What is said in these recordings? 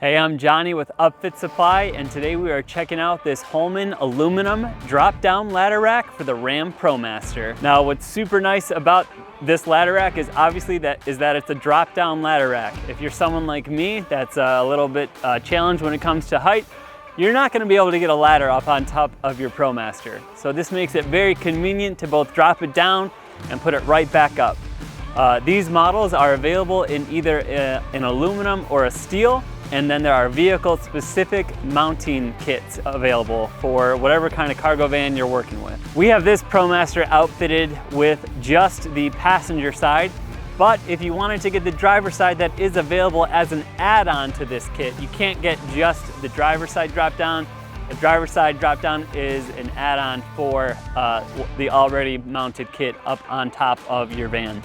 Hey, I'm Johnny with Upfit Supply, and today we are checking out this Holman aluminum drop-down ladder rack for the RAM ProMaster. Now, what's super nice about this ladder rack is obviously that it's a drop-down ladder rack. If you're someone like me that's a little bit challenged when it comes to height, you're not going to be able to get a ladder up on top of your ProMaster. So this makes it very convenient to both drop it down and put it right back up. These models are available in either an aluminum or a steel. And then there are vehicle-specific mounting kits available for whatever kind of cargo van you're working with. We have this ProMaster outfitted with just the passenger side, but if you wanted to get the driver side, that is available as an add-on to this kit. You can't get just the driver side drop-down. The driver side drop-down is an add-on for the already mounted kit up on top of your van.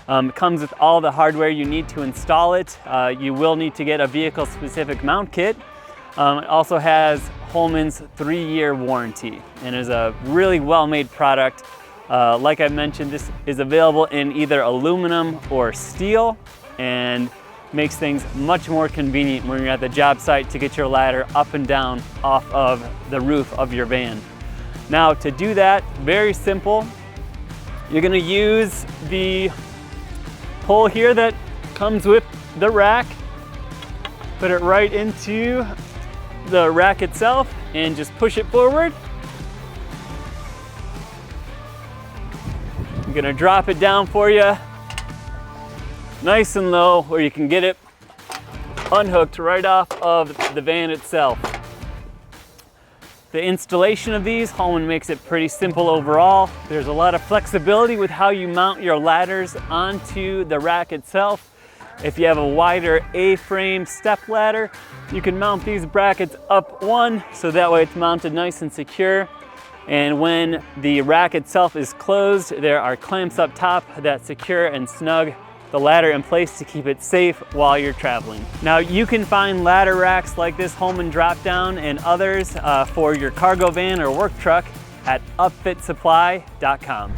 It comes with all the hardware you need to install it. You will need to get a vehicle-specific mount kit. It also has Holman's 3-year warranty and is a really well-made product. Like I mentioned, this is available in either aluminum or steel and makes things much more convenient when you're at the job site to get your ladder up and down off of the roof of your van. Now, to do that, very simple. You're gonna use the pull here that comes with the rack, put it right into the rack itself and just push it forward. I'm gonna drop it down for you nice and low where you can get it unhooked right off of the van itself. The installation of these, Holman makes it pretty simple overall. There's a lot of flexibility with how you mount your ladders onto the rack itself. If you have a wider A-frame step ladder, you can mount these brackets up one, so that way it's mounted nice and secure. And when the rack itself is closed, there are clamps up top that secure and snug the ladder in place to keep it safe while you're traveling. Now, you can find ladder racks like this Holman drop down and others for your cargo van or work truck at upfitsupply.com.